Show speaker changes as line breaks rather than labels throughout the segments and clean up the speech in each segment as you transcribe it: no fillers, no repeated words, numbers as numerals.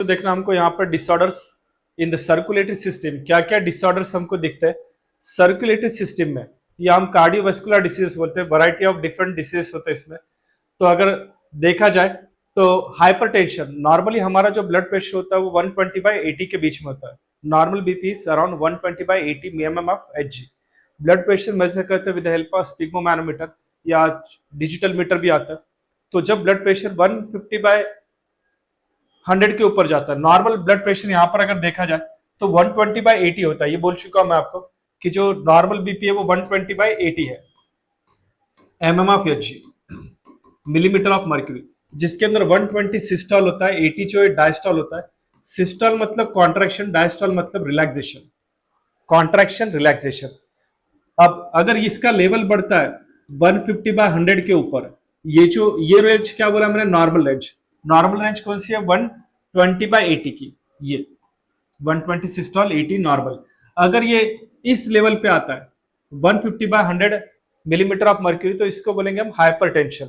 तो देखना हमको यहाँ पर disorders in the circulatory system, क्या क्या डिसऑर्डर्स हमको दिखते हैं सर्कुलेटरी सिस्टम में। या हम कार्डियोवास्कुलर डिसीजेस बोलते हैं, वैरायटी ऑफ डिफरेंट डिसीजेस होते हैं इसमें। तो अगर देखा जाए तो हाइपरटेंशन, नॉर्मली हमारा जो ब्लड प्रेशर होता है वो 120/80 के बीच में होता है। Normal BP is around 120/80 mm of Hg। Blood pressure measure करते हैं विद द हेल्प ऑफ स्पिग्मोमैनोमीटर या डिजिटल मीटर भी आता है। तो जब ब्लड प्रेशर 150/100 के ऊपर जाता है, नॉर्मल ब्लड प्रेशर यहाँ पर अगर देखा जाए तो 120/80 होता है। ये बोल चुका हूं मैं आपको कि जो नॉर्मल बीपी है वो 120/80 है mm of Hg, millimetre of mercury, जिसके अंदर 120 सिस्टॉल होता है, 80 जो है डायस्टॉल होता है। सिस्टॉल मतलब कॉन्ट्रैक्शन, डायस्टॉल मतलब रिलैक्सेशन, कॉन्ट्रैक्शन रिलैक्सेशन। अब अगर इसका लेवल बढ़ता है 150/100 के ऊपर, ये रेंज क्या बोला मैंने, नॉर्मल रेंज। नॉर्मल रेंज कौन सी है, 120/80 की, ये 120 सिस्टॉल 80 नॉर्मल। अगर ये इस लेवल पे आता है 150/100 मिलीमीटर ऑफ मर्क्यूरी, तो इसको बोलेंगे हम हाइपरटेंशन।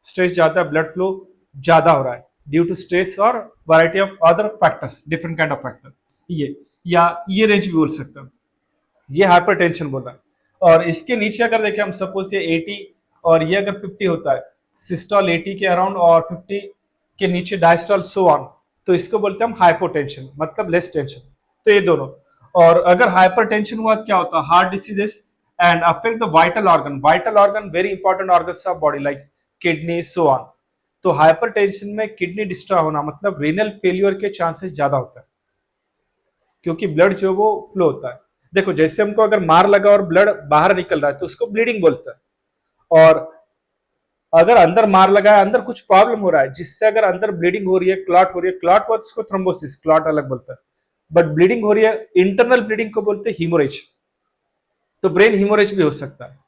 स्ट्रेस ज्यादा, ब्लड फ्लो ज्यादा हो रहा है ड्यू टू स्ट्रेस और variety of other factors, different kind of factor. ये या ये रेंज भी बोल सकते हैं, ये हाइपरटेंशन बोल रहा है। और इसके नीचे अगर देखें हम, सपोज ये 80 और ये अगर 50 होता है, सिस्टॉल 80 के अराउंड और 50 के नीचे डायस्टॉल सो ऑन, तो इसको बोलते हैं हम हाइपोटेंशन, मतलब लेस टेंशन। तो ये दोनों। और अगर हाइपरटेंशन हुआ तो क्या होता है, heart diseases and affect the vital organ. Vital organ very important organs of body like kidney so on. तो हाइपरटेंशन में किडनी डिस्ट्रॉय होना मतलब रीनल फेलियर के चांसेस ज्यादा होता है, क्योंकि ब्लड जो वो फ्लो होता है। देखो जैसे हमको अगर मार लगा और ब्लड बाहर निकल रहा है तो उसको ब्लीडिंग बोलता है। और अगर अंदर मार लगा है, अंदर कुछ प्रॉब्लम हो रहा है जिससे अगर अंदर ब्लीडिंग हो रही है, क्लॉट हो रही है, क्लॉट हुआ तो उसको थ्रोम्बोसिस, क्लॉट अलग बोलता है। बट ब्लीडिंग हो रही है, इंटरनल ब्लीडिंग को बोलते हैं हीमोरेज। तो ब्रेन हीमोरेज भी हो सकता है।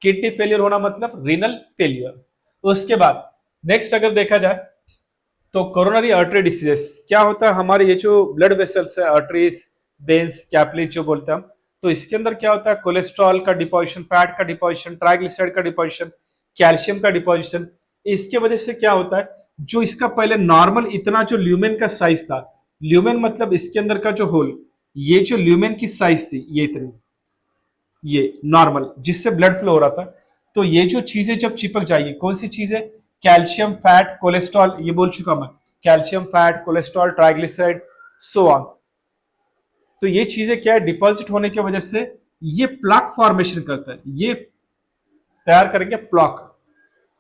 किडनी फेलियर होना मतलब रीनल फेलियर। उसके बाद नेक्स्ट अगर देखा जाए तो कोरोनरी आर्टरी डिसीजेस क्या होता है, हमारे ये जो ब्लड वेसल्स है, आर्टरीज, वेन्स, कैपिलरीज जो बोलते हैं हम, तो इसके अंदर क्या होता है, कोलेस्ट्रॉल का डिपोजिशन, फैट का डिपोजिशन, ट्राइग्लिसराइड का डिपोजिशन, कैल्शियम का डिपोजिशन। इसके वजह से क्या होता है, जो इसका पहले नॉर्मल इतना जो ल्यूमेन का साइज था, ल्यूमेन मतलब इसके अंदर का जो होल, ये जो ल्यूमेन की साइज थी ये इतनी, ये नॉर्मल जिससे ब्लड फ्लो हो रहा था, तो ये जो चीजें जब चिपक जाएगी, कौन सी चीजें, कैल्शियम, फैट, कोलेस्ट्रॉल, ये बोल चुका मैं, calcium, fat, cholesterol, triglyceride so on. तो ये चीजें क्या है, डिपॉजिट होने की वजह से ये प्लाक फॉर्मेशन करता है, ये तैयार करेंगे प्लाक।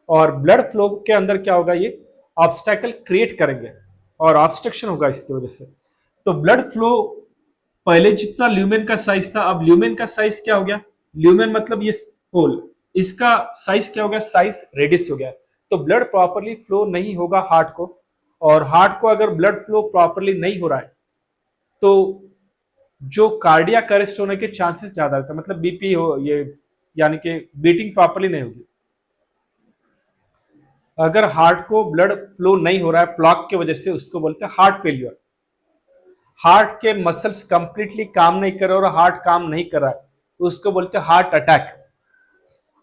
और ब्लड फ्लो के अंदर क्या होगा, ये ऑब्स्टेकल क्रिएट करेंगे और ऑब्स्ट्रक्शन होगा इसकी वजह से। तो ब्लड फ्लो पहले जितना ल्यूमेन का साइज था, अब ल्यूमेन का साइज क्या हो गया, ल्यूमेन मतलब ये होल, इसका साइज क्या हो गया, साइज रेडिस हो गया। तो ब्लड प्रॉपरली फ्लो नहीं होगा हार्ट को, और हार्ट को अगर ब्लड फ्लो प्रॉपरली नहीं हो रहा है तो जो कार्डियक अरेस्ट होने के चांसेस ज्यादा रहते हैं, मतलब बीपी हो, ये यानी कि बीटिंग प्रॉपरली नहीं होगी। अगर हार्ट को ब्लड फ्लो नहीं हो रहा है ब्लॉक की वजह से, उसको बोलते हैं हार्ट फेलियर। हार्ट के मसल्स कंप्लीटली काम नहीं कर रहे और हार्ट काम नहीं कर रहा है, उसको बोलते हैं हार्ट अटैक।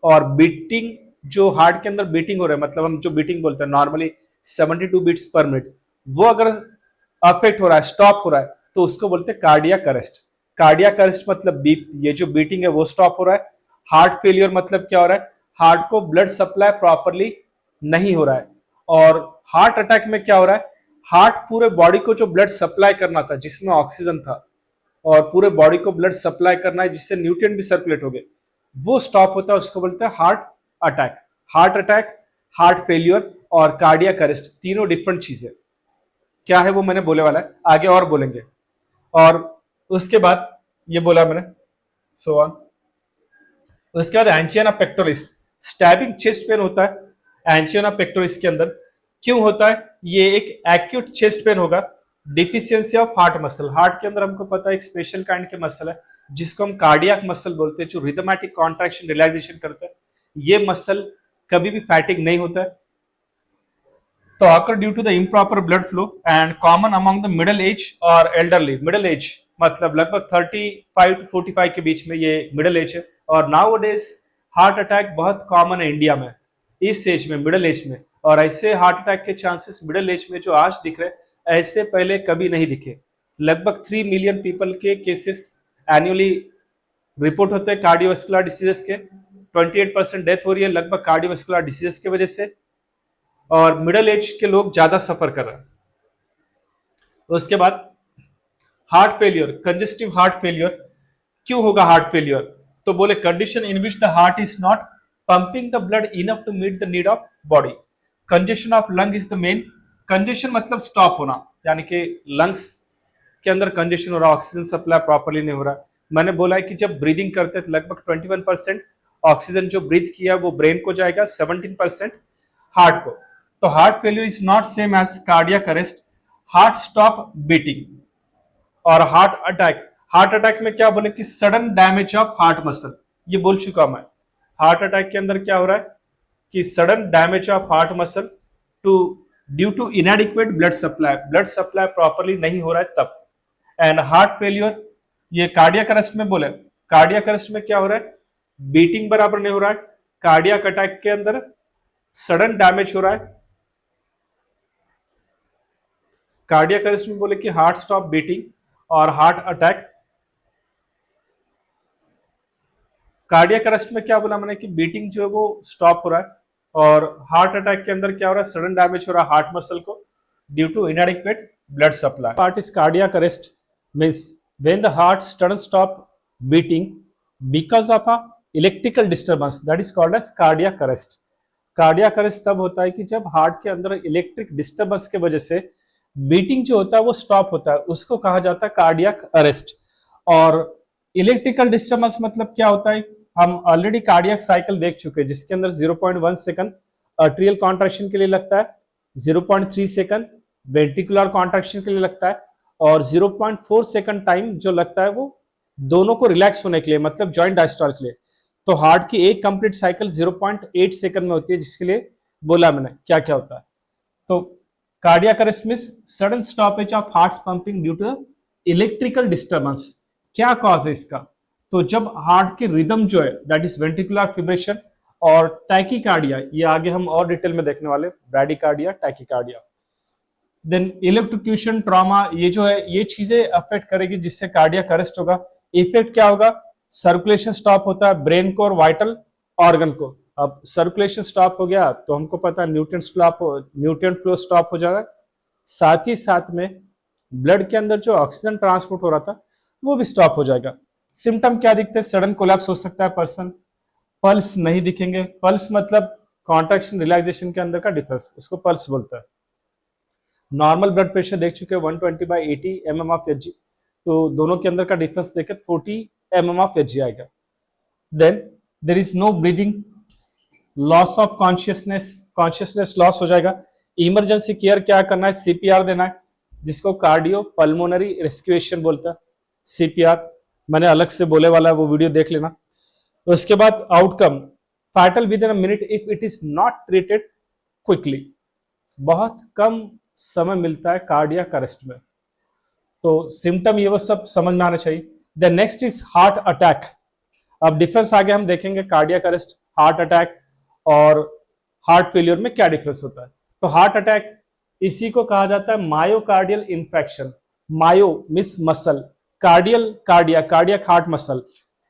और बीटिंग, जो हार्ट के अंदर बीटिंग हो रहा है, मतलब हम जो बीटिंग बोलते हैं नॉर्मली 72 बीट्स पर मिनट, वो अगर अफेक्ट हो रहा है, स्टॉप हो रहा है, तो उसको बोलते हैं कार्डियक अरेस्ट। कार्डियक अरेस्ट मतलब ये जो बीटिंग है वो स्टॉप हो रहा है। हार्ट फेलियर मतलब क्या हो रहा है, हार्ट को ब्लड सप्लाई प्रॉपरली नहीं हो रहा है। और हार्ट अटैक में क्या हो रहा है, हार्ट पूरे बॉडी को जो ब्लड सप्लाई करना था, जिसमें ऑक्सीजन था, और पूरे बॉडी को ब्लड सप्लाई करना है जिससे न्यूट्रिएंट भी सर्कुलेट हो गए, वो स्टॉप होता है, उसको बोलते हैं heart attack. Heart attack, heart failure और कार्डियक अरेस्ट तीनों डिफरेंट चीजें क्या है वो मैंने बोले वाला है, आगे और बोलेंगे। और उसके बाद ये बोला मैंने सो ऑन। उसके बाद angina pectoris, stabbing chest pain होता है एंजिना पेक्टोरिस के अंदर। क्यों होता है, ये एक एक्यूट चेस्ट पेन होगा, deficiency of heart muscle. Heart के अंदर हमको पता है एक स्पेशल काइंड के मसल है जिसको हम कार्डियक मसल बोलते हैं, जो रिदमेटिक कॉन्ट्रैक्शन रिलैक्सेशन करता है। ये मसल कभी भी फैटिग नहीं होता है। तो occur due to the improper blood flow and common among the middle age और elderly। middle age मतलब लगभग 35 to 45 के बीच में ये middle age है। और nowadays हार्ट अटैक बहुत कॉमन है इंडिया में, इस एज में, मिडिल एज में। और ऐसे हार्ट अटैक के चांसेस मिडिल एज में जो आज दिख रहे हैं, ऐसे पहले कभी नहीं दिखे। लगभग 3 मिलियन पीपल के केसेस एनुअली रिपोर्ट होते हैं कार्डियोवास्कुलर डिसीजेस के। 28% डेथ हो रही है लगभग कार्डियोवास्कुलर डिसीजेस की वजह से, और मिडिल एज के लोग ज्यादा सफर कर रहे हैं। उसके बाद heart failure, congestive heart failure. क्यों होगा हार्ट फेलियर? तो बोले condition in which the heart is not pumping the blood enough to meet the need of body. Congestion of lung is the main. Congestion मतलब stop होना, यानी कि lungs के अंदर कंजेशन हो रहा है, ऑक्सीजन सप्लाई प्रॉपर्ली नहीं हो रहा। मैंने बोला है कि जब ब्रीदिंग करते हैं तो लगभग 21% ऑक्सीजन जो ब्रीथ किया वो ब्रेन को जाएगा, 17% हार्ट को। तो heart failure is not same as cardiac arrest. Heart stop beating. और हार्ट अटैक में क्या बोले कि sudden damage of heart muscle, ये बोल चुका मैं। हार्ट अटैक के अंदर क्या हो रहा है कि sudden damage of heart muscle to due to inadequate blood supply properly नहीं हो रहा है तब। एंड हार्ट फेलियर ये कार्डियक अरेस्ट में बोले, कार्डियक अरेस्ट में क्या हो रहा है, बीटिंग बराबर नहीं हो रहा है। कार्डियक अटैक के अंदर सडन डैमेज हो रहा है। कार्डियक अरेस्ट में बोले कि हार्ट स्टॉप बीटिंग, और हार्ट अटैक, कार्डियक अरेस्ट में क्या बोला मैंने कि बीटिंग जो है वो स्टॉप हो रहा है, और हार्ट अटैक के अंदर क्या हो रहा है, सडन डैमेज हो रहा है हार्ट मसल को due to inadequate blood supply. Part is cardiac arrest means when the heart sudden stop beating because of a electrical disturbance, that is called as cardiac arrest. Cardiac arrest तब होता है कि जब heart के अंदर electric disturbance की वजह से बीटिंग जो होता है वो स्टॉप होता है, उसको कहा जाता है कार्डियक अरेस्ट। और इलेक्ट्रिकल डिस्टर्बेंस मतलब क्या होता है, हम ऑलरेडी कार्डियक साइकिल देख चुके हैं जिसके अंदर 0.1 सेकंड आर्टरियल कॉन्ट्रैक्शन के लिए लगता है, 0.3 सेकंड वेंट्रिकुलर कॉन्ट्रैक्शन के लिए लगता है, और 0.4 सेकंड टाइम जो लगता है वो दोनों को रिलैक्स होने के लिए, मतलब जॉइंट डायस्टोल के लिए। तो हार्ट की एक कंप्लीट साइकिल 0.8 सेकंड में होती है, जिसके लिए बोला मैंने क्या क्या होता है। तो cardiac arrest means sudden stoppage of heart pumping due to electrical disturbance. क्या कॉज है इसका? तो जब हार्ट की रिदम जो है दैट इज वेंट्रिकुलर फिब्रेशन और टैकीकार्डिया, ये आगे हम और डिटेल में देखने वाले, bradycardia, tachycardia. Then electrocution, trauma, ये जो है ये चीजें अफेक्ट करेगी जिससे कार्डियक अरेस्ट होगा। इफेक्ट क्या होगा, सर्कुलेशन स्टॉप होता है ब्रेन को और वाइटल ऑर्गन को। अब सर्कुलेशन स्टॉप हो गया तो हमको पता है न्यूट्रिएंट फ्लो स्टॉप हो जाएगा, साथ ही साथ में ब्लड के अंदर जो ऑक्सीजन ट्रांसपोर्ट हो रहा था वो भी स्टॉप हो जाएगा। सिम्टम क्या दिखते हैं, सडन कोलैप्स हो सकता है पर्सन, पल्स नहीं दिखेंगे। पल्स मतलब कॉन्ट्रैक्शन रिलैक्सेशन के अंदर का डिफरेंस, उसको पल्स बोलता है। नॉर्मल ब्लड प्रेशर देख चुके हैं 120/80 mm ऑफ Hg, तो दोनों के अंदर का डिफरेंस देखें 40 mm ऑफ Hg आएगा। Then there is no breathing, loss of consciousness loss हो जाएगा। इमरजेंसी केयर क्या करना है, CPR देना है, जिसको कार्डियो पल्मोनरी रेस्क्यूएशन बोलता है। CPR मैंने अलग से बोले वाला है, वो वीडियो देख लेना। उसके बाद outcome, fatal with in a minute if it is not treated quickly. बहुत कम समय मिलता है कार्डियक अरेस्ट में। तो सिम्टम ये वो सब समझ में आना चाहिए। The next is heart attack. अब डिफरेंस आगे हम देखेंगे कार्डियक अरेस्ट, हार्ट अटैक और हार्ट फेलियर में क्या डिफरेंस होता है। तो हार्ट अटैक इसी को कहा जाता है myocardial infection. Myo means muscle, cardiac heart muscle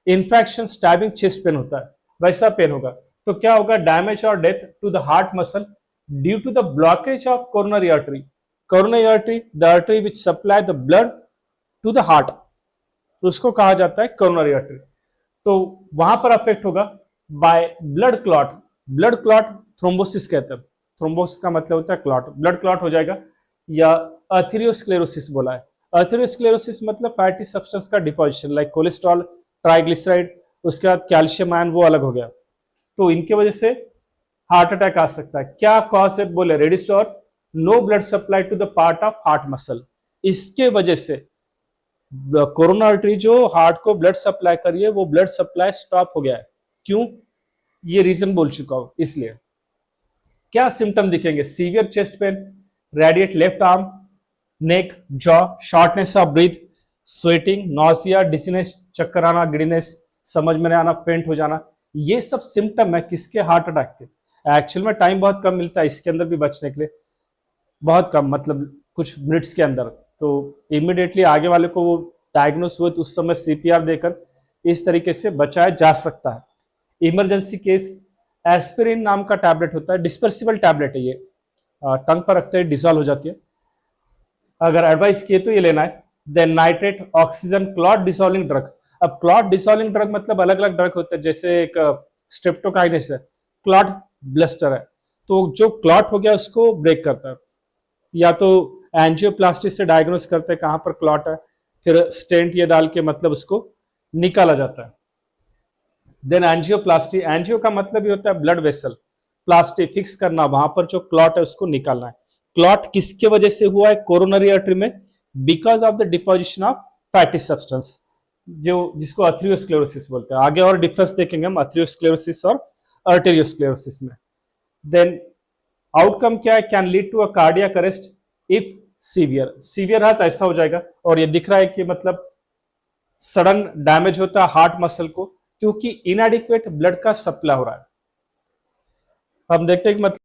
infection, stabbing chest pain होता है, वैसा पेन होगा। तो क्या होगा, डैमेज और death to the heart muscle due to the blockage of coronary artery. Coronary artery, the artery which supply the blood to the heart, उसको कहा जाता है कोरोनरी आर्टरी। तो वहां पर अफेक्ट होगा by blood clot. Blood clot thrombosis कहते हैं, थ्रोम्बोसिस का मतलब होता है क्लॉट, ब्लड क्लॉट हो जाएगा, या अथेरियोस्क्लेरोसिस बोला है। अथेरियोस्क्लेरोसिस मतलब फैटी सब्सटेंस का डिपोजिशन, लाइक कोलेस्ट्रॉल, ट्राइग्लिसराइड, उसके बाद कैल्शियम आयन, वो अलग हो गया। तो इनके वजह से हार्ट अटैक आ सकता है। क्या कॉज है बोले, रेडिस्टोर, no blood supply to the part of heart muscle. इसके वजह से कोरोना आर्टरी जो हार्ट को ब्लड सप्लाई करी है वो ब्लड सप्लाई स्टॉप हो गया है। क्यों, ये रीजन बोल चुका हूं। इसलिए क्या सिम्टम दिखेंगे, severe chest pain, radiate left arm, neck, jaw, shortness of breath, sweating, nausea, dizziness, चक्कर आना, गिडीनेस, समझ में नहीं आना, फेंट हो जाना। ये सब सिम्टम है किसके, हार्ट अटैक के। एक्चुअल में टाइम बहुत कम मिलता है इसके अंदर भी बचने के लिए, बहुत कम, मतलब कुछ मिनट्स के अंदर, तो इमिडिएटली आगे वाले को वो डायग्नोस हुए तो उस समय सीपीआर देकर इस तरीके से बचाया जा सकता है। इमरजेंसी केस एस्पिरिन नाम का टैबलेट होता है, डिस्पर्सिबल टैबलेट है ये, टंग पर रखते हैं डिसॉल्व हो जाती है, अगर एडवाइस किए तो ये लेना है। Then nitrate oxygen clot dissolving drug. अब क्लॉट डिसॉल्विंग ड्रग मतलब अलग अलग ड्रग होते हैं, जैसे एक स्ट्रेप्टोकाइनेस है, क्लॉट ब्लस्टर है, तो जो क्लॉट हो गया उसको ब्रेक करता है। या तो एंजियोप्लास्टी से डायग्नोस करते हैं कहाँ पर क्लॉट है, फिर स्टेंट ये डाल के मतलब उसको निकाला जाता है। देन एंजियोप्लास्टी, एंजियो का मतलब ये होता है ब्लड वेसल, प्लास्टी फिक्स करना, वहां पर जो क्लॉट है उसको निकालना है। क्लॉट किसके वजह से हुआ है कोरोनरी आर्टरी में? Because of the deposition of fatty substance, जो जिसको अथरियोस्क्लेरोसिस बोलते हैं। आगे और डिफरेंस देखेंगे हम अथरियोस्क्लेरोसिस और आर्टेरियोस्क्लेरोसिस में। देन आउटकम क्या है? Can lead to a cardiac arrest if severe, severe है तो ऐसा हो जाएगा। और ये दिख रहा है कि मतलब सडन डैमेज होता है हार्ट मसल को, क्योंकि इनएडिक्वेट ब्लड का सप्लाई हो रहा है। हम देखते हैं कि मतलब